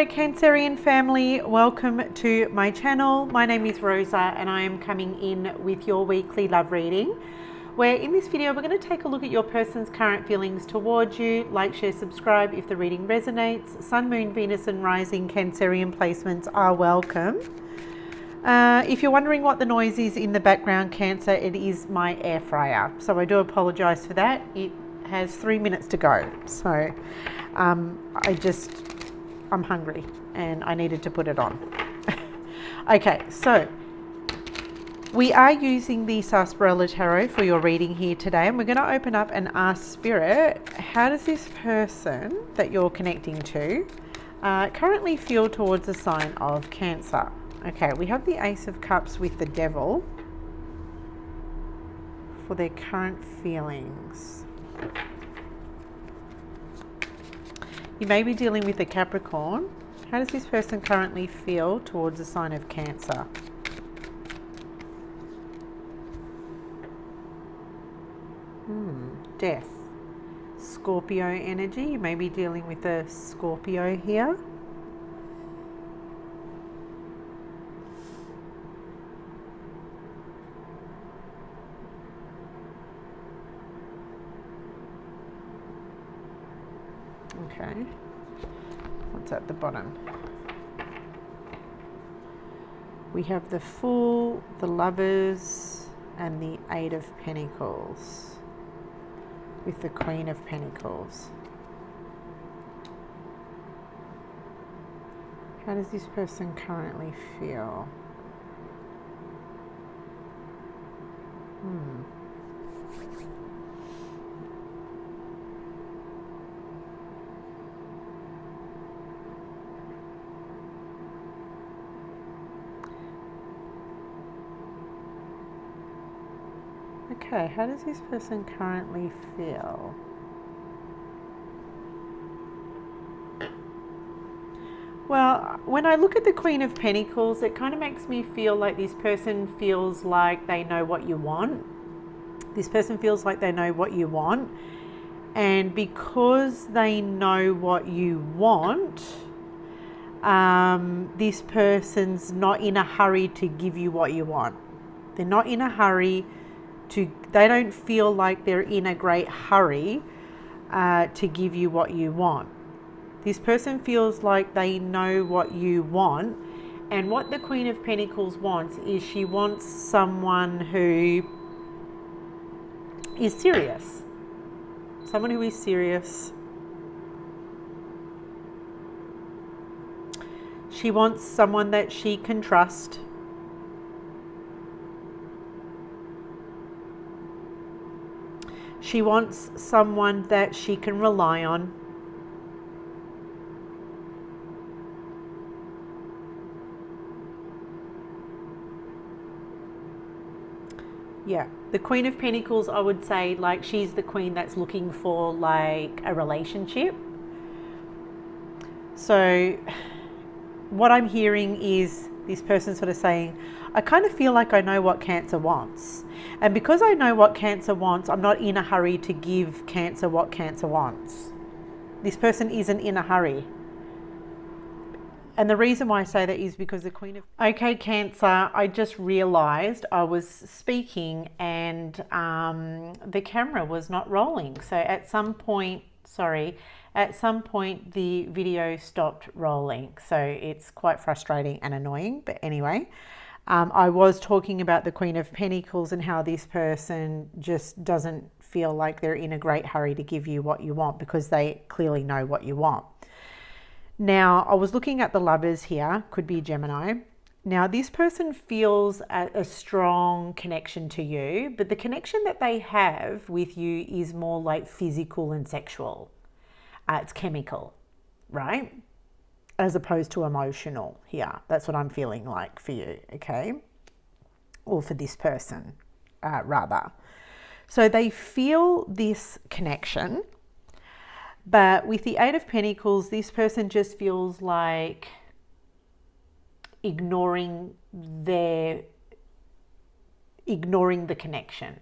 Cancerian family, welcome to my channel. My name is Rosa and I am coming in with your weekly love reading, where in this video we're going to take a look at your person's current feelings towards you. Like, share, subscribe if the reading resonates. Sun, Moon, Venus and Rising Cancerian placements are welcome. If you're wondering what the noise is in the background, Cancer, it is my air fryer. So I do apologise for that. It has 3 minutes to go. So I'm hungry and I needed to put it on. Okay, so we are using the Sarsaparilla Tarot for your reading here today, and we're going to open up and ask Spirit, how does this person that you're connecting to currently feel towards the sign of Cancer? Okay, we have the Ace of Cups with the Devil for their current feelings. You may be dealing with a Capricorn. How does this person currently feel towards the sign of Cancer? Death. Scorpio energy. You may be dealing with a Scorpio here. Okay, what's at the bottom? We have the Fool, the Lovers, and the Eight of Pentacles with the Queen of Pentacles. How does this person currently feel? Okay, how does this person currently feel? Well, when I look at the Queen of Pentacles, it kind of makes me feel like this person feels like they know what you want. This person feels like they know what you want. And because they know what you want, this person's not in a hurry to give you what you want. They're not in a hurry they don't feel like they're in a great hurry to give you what you want. This person feels like they know what you want, and what the Queen of Pentacles wants is she wants someone who is serious. Someone who is serious. She wants someone that she can trust. She wants someone that she can rely on. Yeah, the Queen of Pentacles, I would say, like, she's the queen that's looking for like a relationship. So what I'm hearing is this person sort of saying, I kind of feel like I know what Cancer wants. And because I know what Cancer wants, I'm not in a hurry to give Cancer what Cancer wants. This person isn't in a hurry. And the reason why I say that is because the Queen of... Okay, Cancer, I just realized I was speaking and the camera was not rolling. So at some point, the video stopped rolling. So it's quite frustrating and annoying. But anyway, I was talking about the Queen of Pentacles and how this person just doesn't feel like they're in a great hurry to give you what you want because they clearly know what you want. Now, I was looking at the Lovers here, could be Gemini. Now, this person feels a strong connection to you, but the connection that they have with you is more like physical and sexual. It's chemical, right? As opposed to emotional here. That's what I'm feeling like for you, okay? Or for this person, rather. So they feel this connection, but with the Eight of Pentacles, this person just feels like ignoring the connection.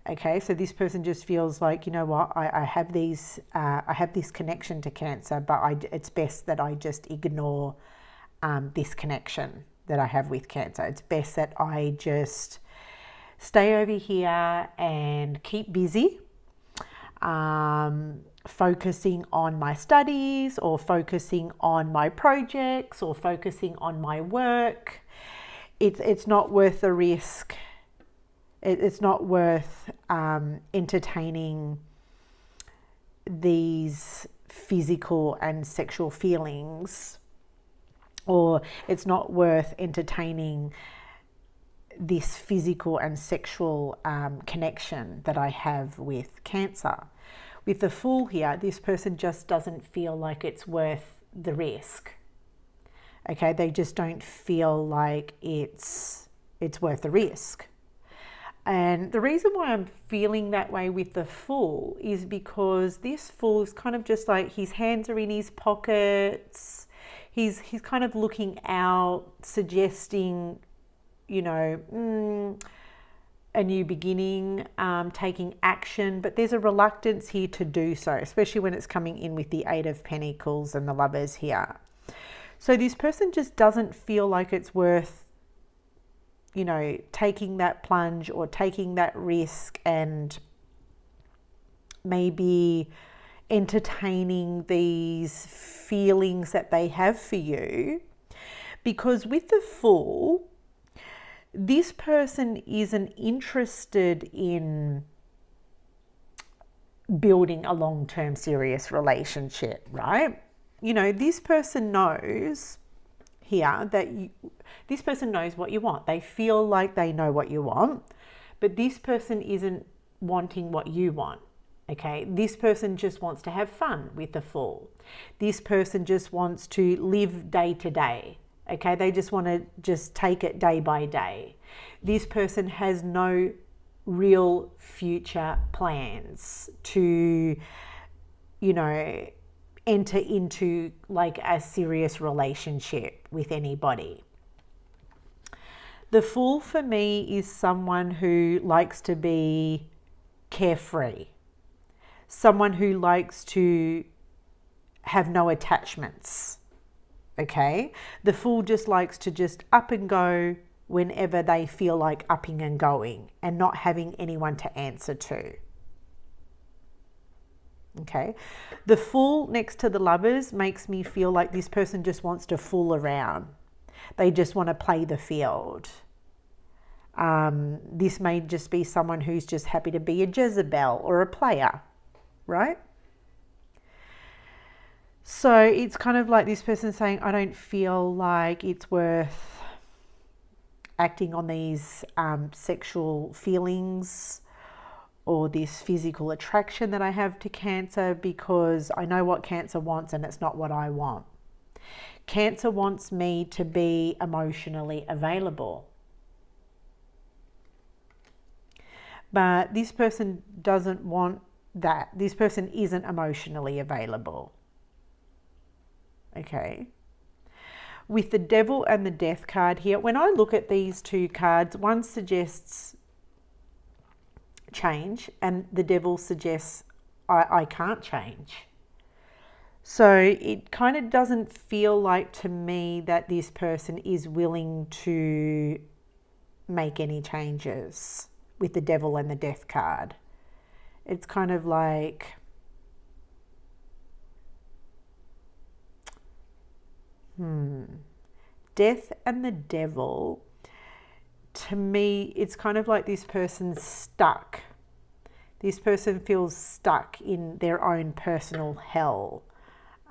Okay, so this person just feels like, you know what, I have these, I have this connection to Cancer, but it's best that I just ignore this connection that I have with Cancer. It's best that I just stay over here and keep busy, focusing on my studies or focusing on my projects or focusing on my work. It's not worth the risk. It's not worth entertaining these physical and sexual feelings, or it's not worth entertaining this physical and sexual connection that I have with Cancer. With the Fool here, this person just doesn't feel like it's worth the risk. Okay, they just don't feel like it's worth the risk. And the reason why I'm feeling that way with the Fool is because this Fool is kind of just like his hands are in his pockets. He's kind of looking out, suggesting, you know, a new beginning, taking action. But there's a reluctance here to do so, especially when it's coming in with the Eight of Pentacles and the Lovers here. So this person just doesn't feel like it's worth, you know, taking that plunge or taking that risk and maybe entertaining these feelings that they have for you. Because with the Fool, this person isn't interested in building a long-term serious relationship, right? You know, this person knows here that this person knows what you want. They feel like they know what you want, but this person isn't wanting what you want. Okay, this person just wants to have fun with the Fool. This person just wants to live day to day. Okay, they just want to just take it day by day. This person has no real future plans to, you know, enter into like a serious relationship with anybody. The Fool for me is someone who likes to be carefree, someone who likes to have no attachments. Okay, the Fool just likes to just up and go whenever they feel like upping and going and not having anyone to answer to. Okay, the Fool next to the Lovers makes me feel like this person just wants to fool around. They just want to play the field. This may just be someone who's just happy to be a Jezebel or a player, right? So it's kind of like this person saying, I don't feel like it's worth acting on these sexual feelings or this physical attraction that I have to Cancer because I know what Cancer wants and it's not what I want. Cancer wants me to be emotionally available. But this person doesn't want that. This person isn't emotionally available. Okay. With the Devil and the Death card here, when I look at these two cards, one suggests change and the Devil suggests I can't change. So it kind of doesn't feel like to me that this person is willing to make any changes with the Devil and the Death card. It's kind of like, Death and the Devil, to me, it's kind of like this person's stuck. This person feels stuck in their own personal hell.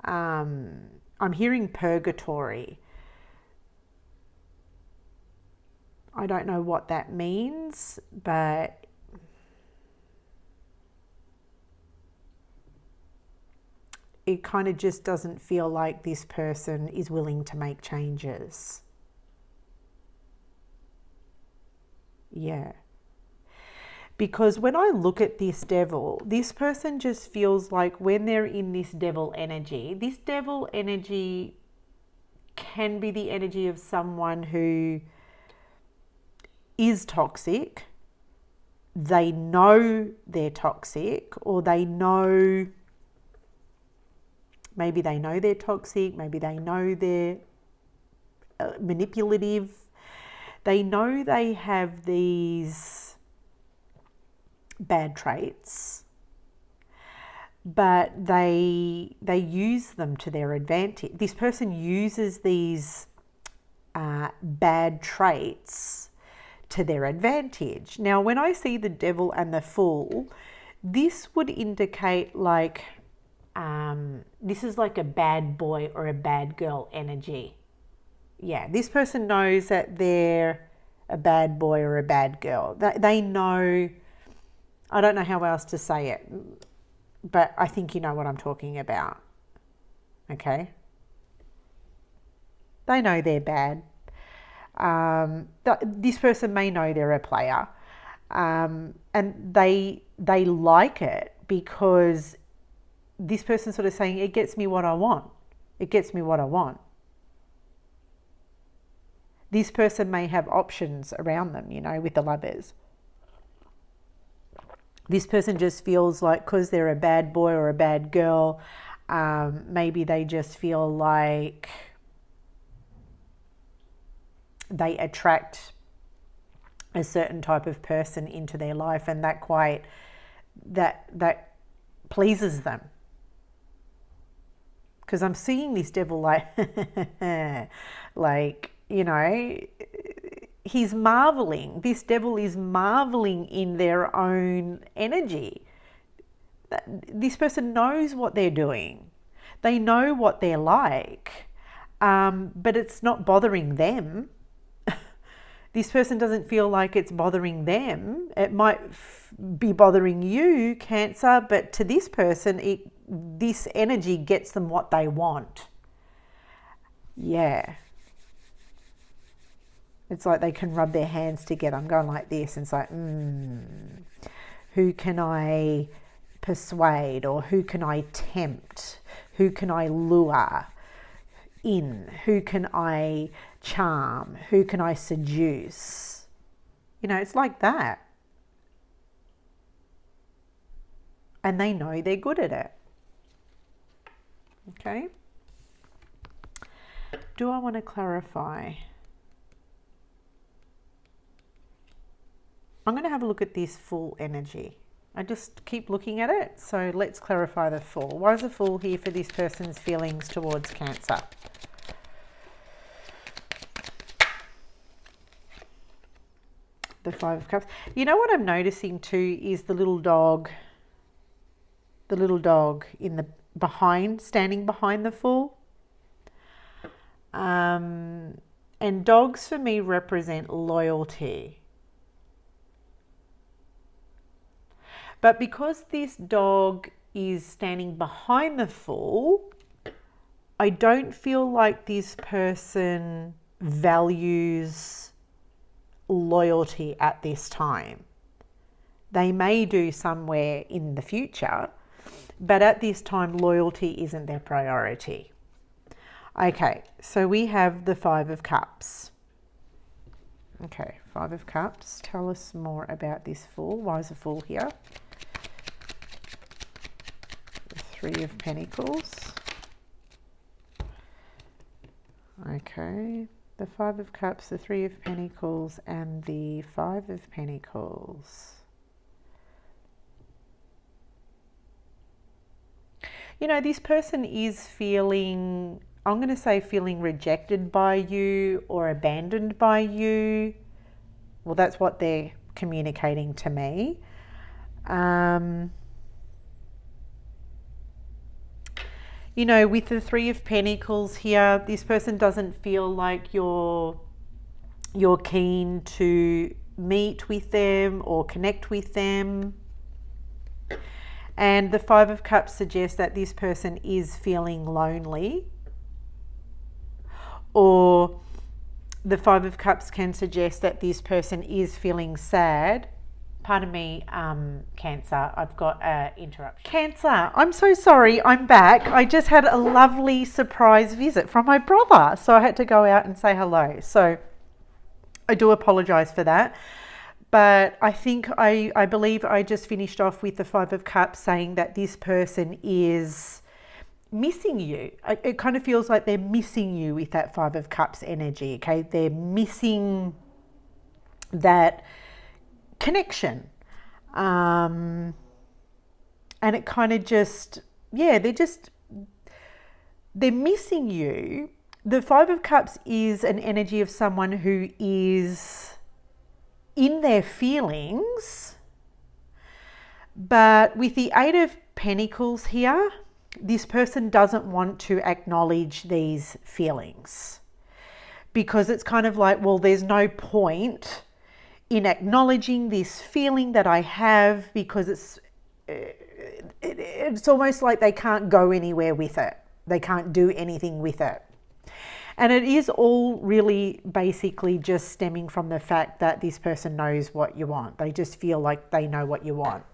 I'm hearing purgatory. I don't know what that means, but it kind of just doesn't feel like this person is willing to make changes. Yeah. Because when I look at this Devil, this person just feels like when they're in this devil energy can be the energy of someone who is toxic, they know they're toxic, or maybe they know they're toxic, maybe they know they're manipulative. They know they have these bad traits, but they use them to their advantage. This person uses these bad traits to their advantage. Now, when I see the devil and the fool, this would indicate like this is like a bad boy or a bad girl energy. Yeah, this person knows that they're a bad boy or a bad girl. They know, I don't know how else to say it, but I think you know what I'm talking about. Okay? They know they're bad. This person may know they're a player, and they like it because this person's sort of saying, it gets me what I want. It gets me what I want. This person may have options around them, you know, with the Lovers. This person just feels like, because they're a bad boy or a bad girl, maybe they just feel like they attract a certain type of person into their life, and that pleases them. Because I'm seeing this devil like, like, you know, he's marveling. This devil is marveling in their own energy. This person knows what they're doing. They know what they're like, but it's not bothering them. This person doesn't feel like it's bothering them. It might be bothering you, Cancer, but to this person, this energy gets them what they want. Yeah. It's like they can rub their hands together. I'm going like this, and it's like, who can I persuade, or who can I tempt? Who can I lure in? Who can I charm? Who can I seduce? You know, it's like that. And they know they're good at it. Okay. Do I want to clarify? I'm going to have a look at this Fool energy. I just keep looking at it. So let's clarify the Fool. Why is the Fool here for this person's feelings towards Cancer? The Five of Cups. You know what I'm noticing too is the little dog in the standing behind the Fool. And dogs for me represent loyalty. But because this dog is standing behind the Fool, I don't feel like this person values loyalty at this time. They may do somewhere in the future, but at this time, loyalty isn't their priority. Okay, so we have the Five of Cups. Okay, Five of Cups. Tell us more about this Fool. Why is the Fool here? The Three of Pentacles. Okay, the Five of Cups, the Three of Pentacles, and the Five of Pentacles. You know, this person is feeling, I'm going to say feeling rejected by you or abandoned by you. Well, that's what they're communicating to me. You know, with the Three of Pentacles here, this person doesn't feel like you're keen to meet with them or connect with them. And the Five of Cups suggests that this person is feeling lonely. Or the Five of Cups can suggest that this person is feeling sad. Pardon me, Cancer, I've got an interruption. Cancer, I'm so sorry, I'm back. I just had a lovely surprise visit from my brother, so I had to go out and say hello. So I do apologise for that. But I think I believe I just finished off with the Five of Cups saying that this person is missing you. It kind of feels like they're missing you with that Five of Cups energy, okay? They're missing that connection. And it kind of just, yeah, they're missing you. The Five of Cups is an energy of someone who is in their feelings, but with the Eight of Pentacles here, this person doesn't want to acknowledge these feelings because it's kind of like, well, there's no point in acknowledging this feeling that I have because it's almost like they can't go anywhere with it. They can't do anything with it. And it is all really basically just stemming from the fact that this person knows what you want. They just feel like they know what you want.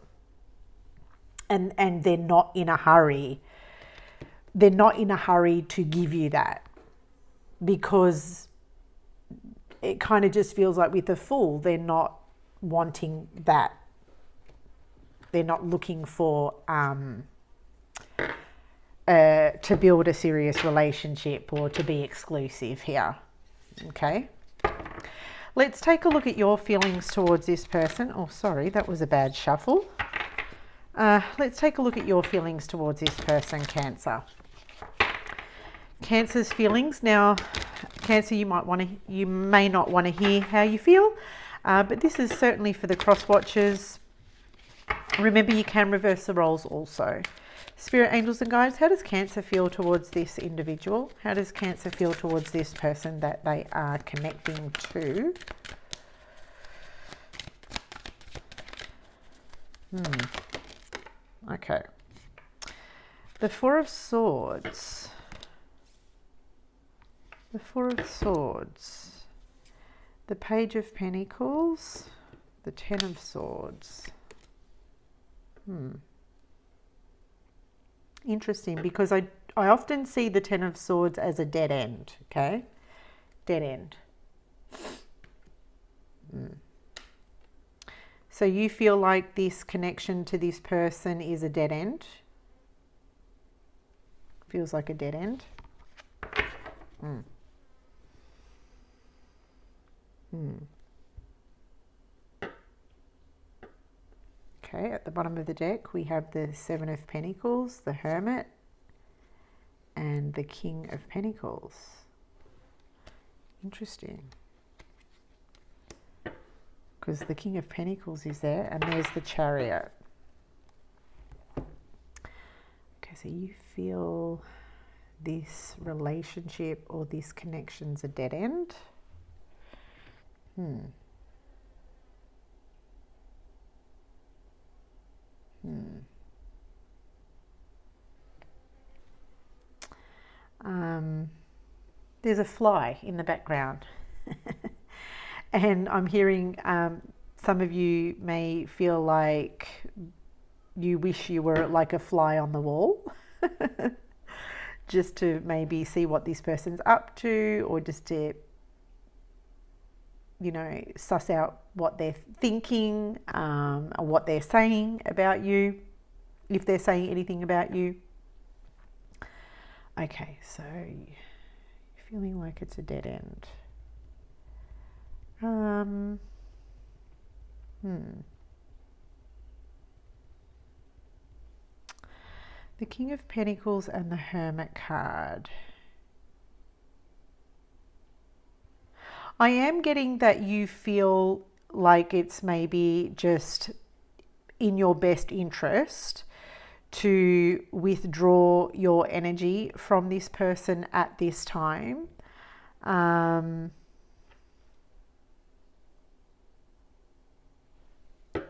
And they're not in a hurry. They're not in a hurry to give you that because it kind of just feels like with the Fool, they're not wanting that. They're not looking for to build a serious relationship or to be exclusive here. Okay. Let's take a look at your feelings towards this person. Oh, sorry, that was a bad shuffle. Let's take a look at your feelings towards this person, Cancer. Cancer's feelings. Now, Cancer, you may not want to hear how you feel, but this is certainly for the cross watchers. Remember, you can reverse the roles also. Spirit, angels and guides, how does Cancer feel towards this individual? How does Cancer feel towards this person that they are connecting to? Okay. The Four of Swords. The Four of Swords. The Page of Pentacles. The Ten of Swords. Interesting, because I often see the Ten of Swords as a dead end, okay? Dead end. So you feel like this connection to this person is a dead end? Feels like a dead end. Okay, at the bottom of the deck, we have the Seven of Pentacles, the Hermit, and the King of Pentacles. Interesting. Because the King of Pentacles is there, and there's the Chariot. Okay, so you feel this relationship or this connection's a dead end. There's a fly in the background. And I'm hearing some of you may feel like you wish you were like a fly on the wall. Just to maybe see what this person's up to, or just to, you know, suss out what they're thinking, or what they're saying about you, if they're saying anything about you. Okay, so you're feeling like it's a dead end. The King of Pentacles and the Hermit card. I am getting that you feel like it's maybe just in your best interest to withdraw your energy from this person at this time.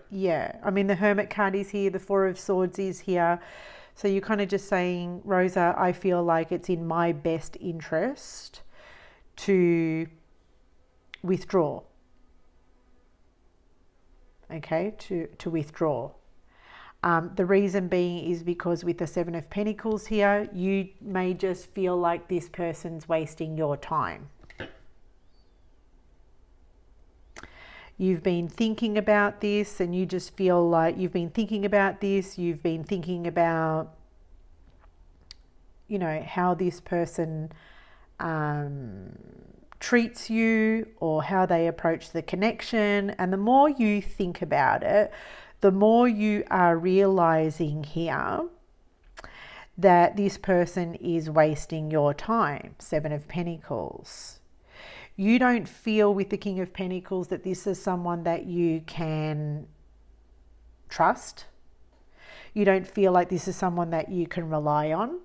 Yeah, I mean, the Hermit card is here, the Four of Swords is here. So you're kind of just saying, Rosa, I feel like it's in my best interest to withdraw. Okay, to withdraw. The reason being is because with the Seven of Pentacles here, you may just feel like this person's wasting your time. You've been thinking about this and you just feel like you've been thinking about this. You've been thinking about, you know, how this person treats you or how they approach the connection. And the more you think about it, the more you are realizing here that this person is wasting your time. Seven of Pentacles. You don't feel with the King of Pentacles that this is someone that you can trust. You don't feel like this is someone that you can rely on.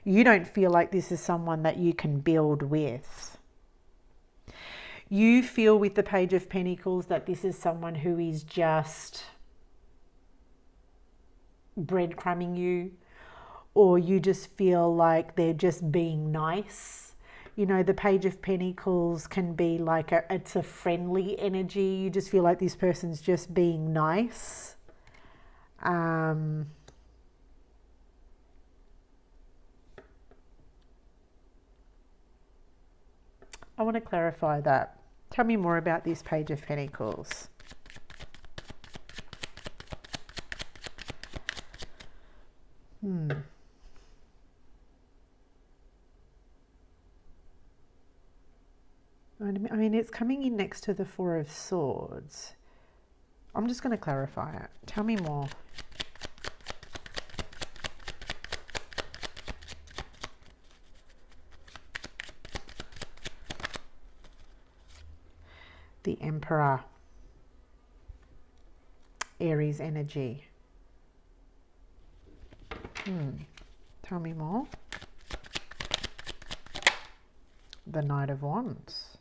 You don't feel like this is someone that you can build with. You feel with the Page of Pentacles that this is someone who is just breadcrumbing you, or you just feel like they're just being nice. You know, the Page of Pentacles can be like it's a friendly energy. You just feel like this person's just being nice. I want to clarify that. Tell me more about this Page of Pentacles. I mean, it's coming in next to the Four of Swords. I'm just going to clarify it. Tell me more. The Emperor. Aries energy. Tell me more. The Knight of Wands.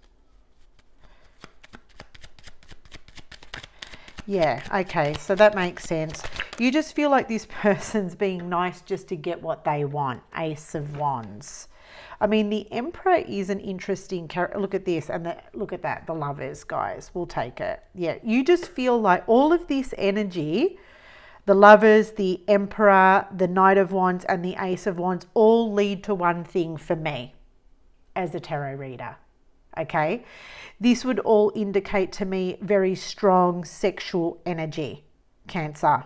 Yeah, okay, so that makes sense. You just feel like this person's being nice just to get what they want. Ace of Wands. I mean, the Emperor is an interesting character. Look at this, and look at that, the Lovers, guys. We'll take it. Yeah, you just feel like all of this energy, the Lovers, the Emperor, the Knight of Wands, and the Ace of Wands all lead to one thing for me as a tarot reader. Okay, this would all indicate to me very strong sexual energy, Cancer.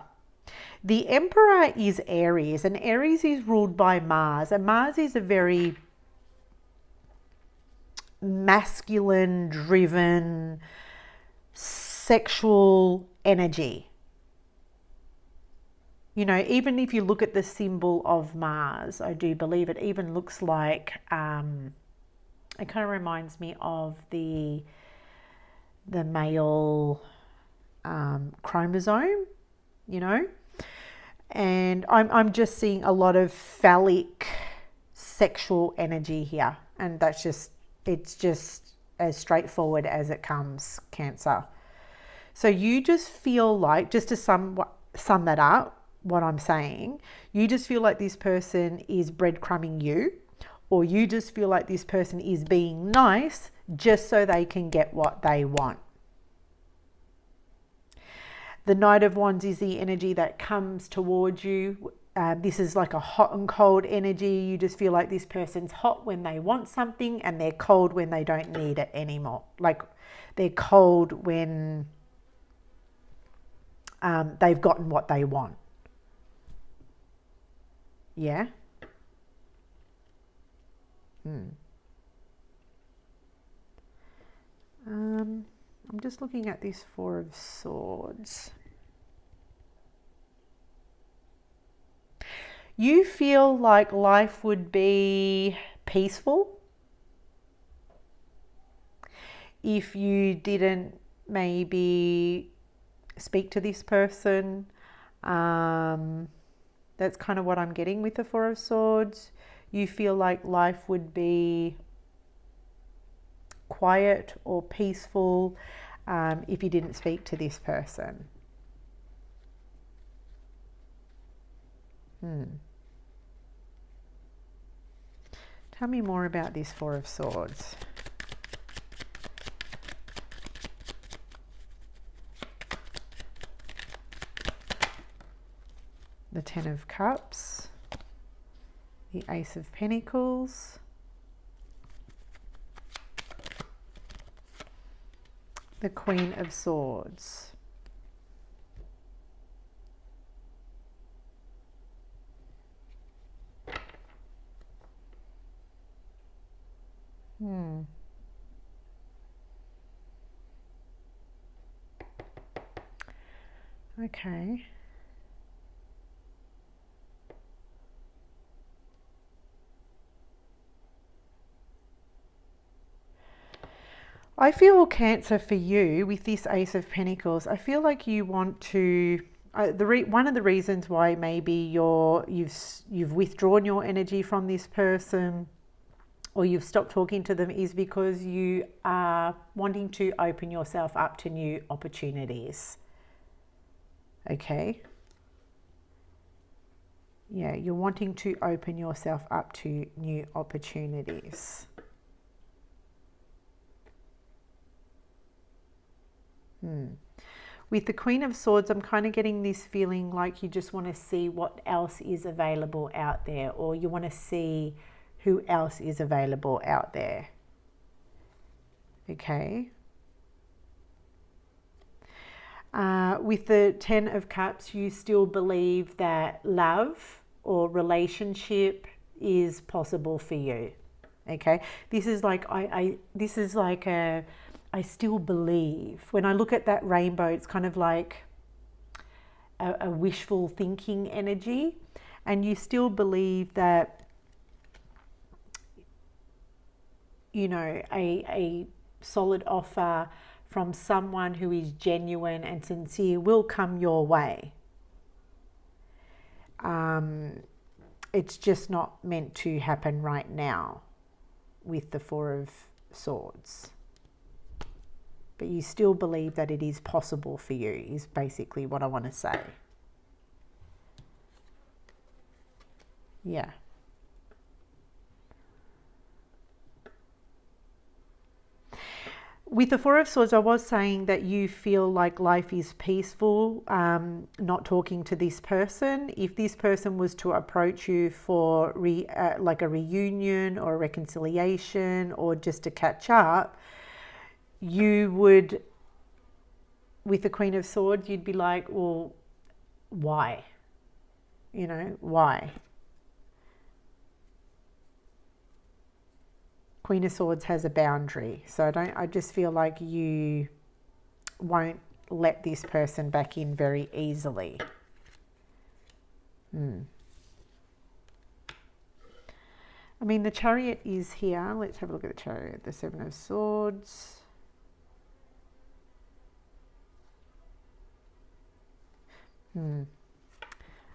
The Emperor is Aries, and Aries is ruled by Mars, and Mars is a very masculine driven sexual energy. You know, even if you look at the symbol of Mars, I do believe it even looks like it kind of reminds me of the male chromosome, you know, and I'm just seeing a lot of phallic sexual energy here, and it's just as straightforward as it comes, Cancer. So you just feel like, just to sum that up, what I'm saying, you just feel like this person is breadcrumbing you, or you just feel like this person is being nice just so they can get what they want. The Knight of Wands is the energy that comes towards you. This is like a hot and cold energy. You just feel like this person's hot when they want something and they're cold when they don't need it anymore. Like they're cold when they've gotten what they want. Yeah? I'm just looking at this Four of Swords. You feel like life would be peaceful if you didn't maybe speak to this person. That's kind of what I'm getting with the Four of Swords. You feel like life would be quiet or peaceful if you didn't speak to this person. Tell me more about this Four of Swords. The Ten of Cups. The Ace of Pentacles. The Queen of Swords. Okay. I feel, Cancer, for you with this Ace of Pentacles, I feel like you want to. One of the reasons why maybe you've withdrawn your energy from this person, or you've stopped talking to them, is because you are wanting to open yourself up to new opportunities. Okay. Yeah, you're wanting to open yourself up to new opportunities. With the Queen of Swords, I'm kind of getting this feeling like you just want to see what else is available out there, or you want to see who else is available out there. Okay. With the Ten of Cups, you still believe that love or relationship is possible for you. Okay. This is like I still believe. When I look at that rainbow, it's kind of like a wishful thinking energy, and you still believe that, you know, a solid offer from someone who is genuine and sincere will come your way. It's just not meant to happen right now with the Four of Swords. But you still believe that it is possible for you, is basically what I want to say. Yeah. With the Four of Swords, I was saying that you feel like life is peaceful, not talking to this person. If this person was to approach you for like a reunion or a reconciliation or just to catch up, you would, with the Queen of Swords, you'd be like, well, why? You know, why? Queen of Swords has a boundary. So I just feel like you won't let this person back in very easily. I mean, the Chariot is here. Let's have a look at the Chariot. The Seven of Swords.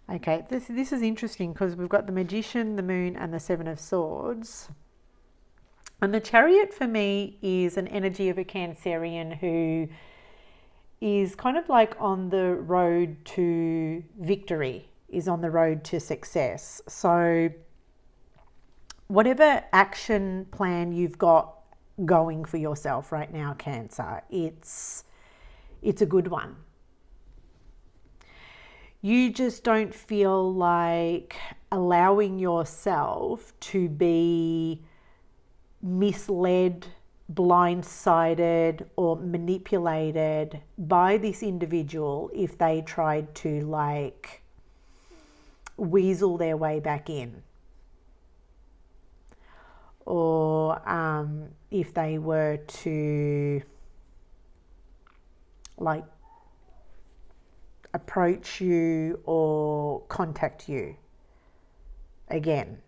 Okay, this is interesting because we've got the Magician, the Moon, and the Seven of Swords. And the Chariot for me is an energy of a Cancerian who is kind of like on the road to victory, is on the road to success. So whatever action plan you've got going for yourself right now, Cancer, it's a good one. You just don't feel like allowing yourself to be misled, blindsided, or manipulated by this individual if they tried to like weasel their way back in, or if they were to like approach you or contact you again.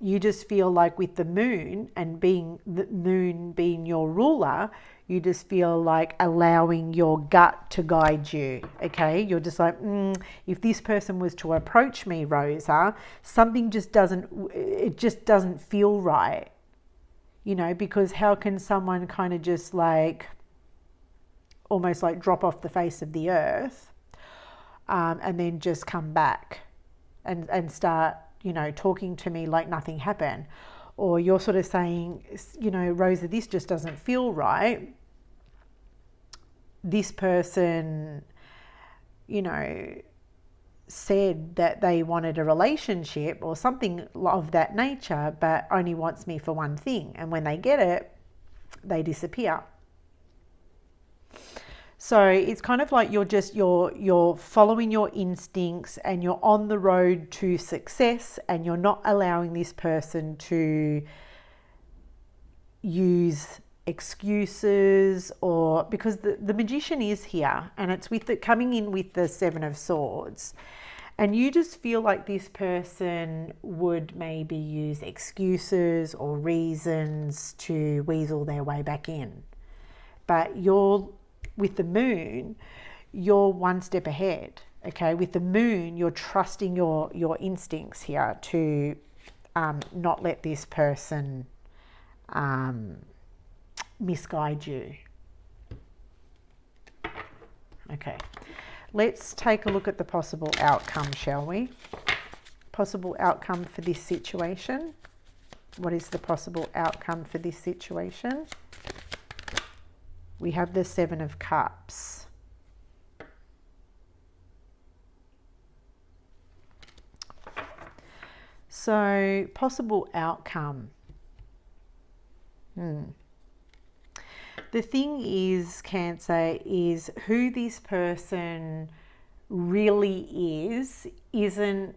You just feel like with the moon and the moon being your ruler, you just feel like allowing your gut to guide you. Okay, you're just like, if this person was to approach me, Rosa, something just doesn't feel right. You know, because how can someone kind of just like almost like drop off the face of the earth and then just come back and start, you know, talking to me like nothing happened? Or you're sort of saying, you know, Rosa, this just doesn't feel right. This person, you know, said that they wanted a relationship or something of that nature, but only wants me for one thing. And when they get it, they disappear. So it's kind of like you're following your instincts and you're on the road to success, and you're not allowing this person to use excuses, or because the magician is here, and it's with the coming in with the Seven of Swords, and you just feel like this person would maybe use excuses or reasons to weasel their way back in. But you're with the moon, you're one step ahead. Okay, with the moon, you're trusting your instincts here to not let this person misguide you. Okay, let's take a look at the possible outcome, shall we? Possible outcome for this situation. What is the possible outcome for this situation? We have the Seven of Cups. So, possible outcome. The thing is, Cancer, is who this person really isn't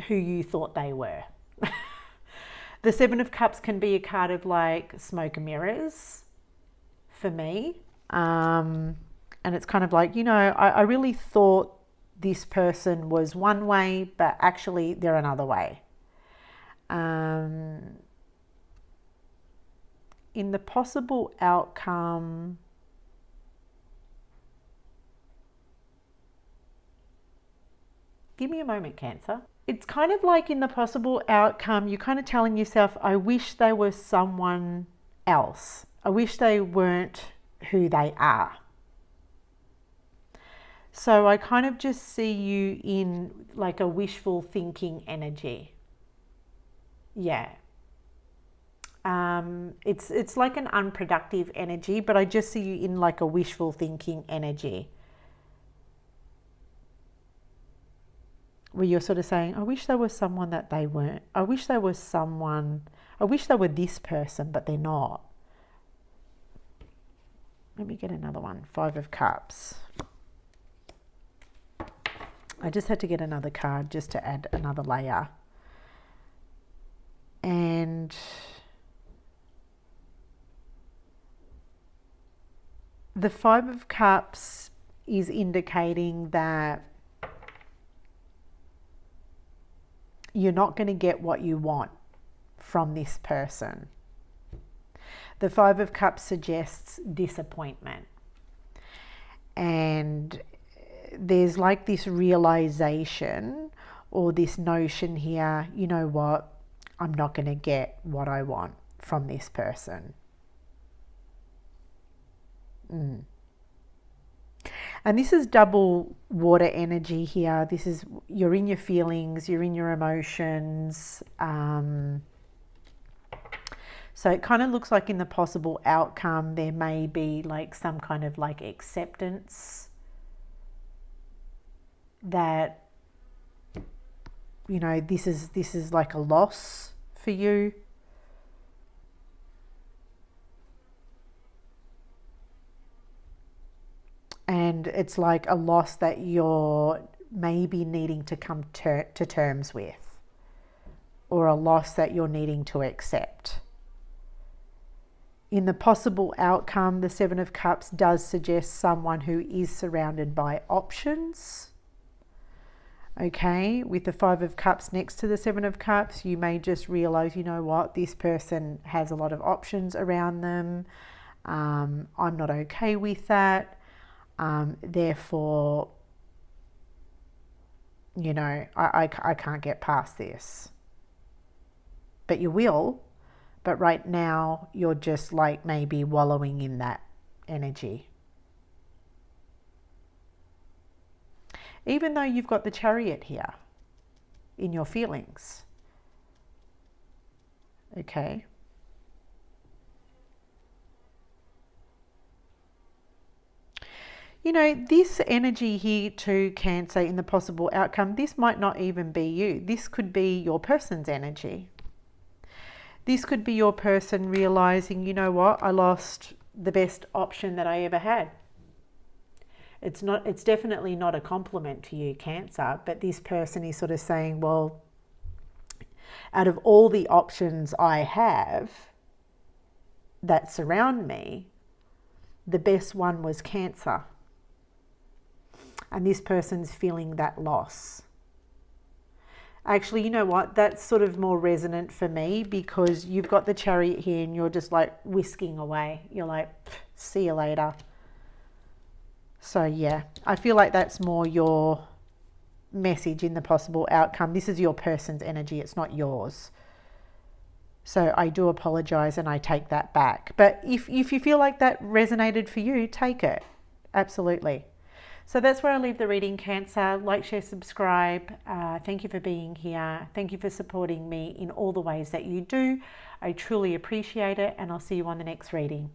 who you thought they were. The Seven of Cups can be a card of like smoke and mirrors for me. And it's kind of like, I really thought this person was one way, but actually they're another way. In the possible outcome, give me a moment, Cancer. It's kind of like in the possible outcome, you're kind of telling yourself, I wish they were someone else. I wish they weren't who they are. So I kind of just see you in like a wishful thinking energy. Yeah. It's like an unproductive energy, but I just see you in like a wishful thinking energy, where you're sort of saying, I wish there was someone that they weren't. I wish there was someone, I wish they were this person, but they're not. Let me get another one. Five of Cups. I just had to get another card just to add another layer. And the Five of Cups is indicating that you're not going to get what you want from this person. The Five of Cups suggests disappointment. And there's like this realization or this notion here, you know what, I'm not going to get what I want from this person. And this is double water energy here. This is, you're in your feelings, you're in your emotions. So it kind of looks like in the possible outcome, there may be like some kind of like acceptance that, this is like a loss for you. And it's like a loss that you're maybe needing to come to terms with, or a loss that you're needing to accept. In the possible outcome, the Seven of Cups does suggest someone who is surrounded by options. Okay, with the Five of Cups next to the Seven of Cups, you may just realize, you know what, this person has a lot of options around them. I'm not okay with that. Therefore, I can't get past this. But you will. But right now, you're just like maybe wallowing in that energy. Even though you've got the Chariot here in your feelings. Okay. You know, this energy here to Cancer in the possible outcome, this might not even be you. This could be your person's energy. This could be your person realizing, you know what, I lost the best option that I ever had. It's definitely not a compliment to you, Cancer, but this person is sort of saying, well, out of all the options I have that surround me, the best one was Cancer. And this person's feeling that loss. Actually, you know what? That's sort of more resonant for me, because you've got the Chariot here and you're just like whisking away. You're like, see you later. So yeah, I feel like that's more your message in the possible outcome. This is your person's energy. It's not yours. So I do apologize and I take that back. But if you feel like that resonated for you, take it. Absolutely. So that's where I leave the reading, Cancer. Like, share, subscribe. Thank you for being here. Thank you for supporting me in all the ways that you do. I truly appreciate it, and I'll see you on the next reading.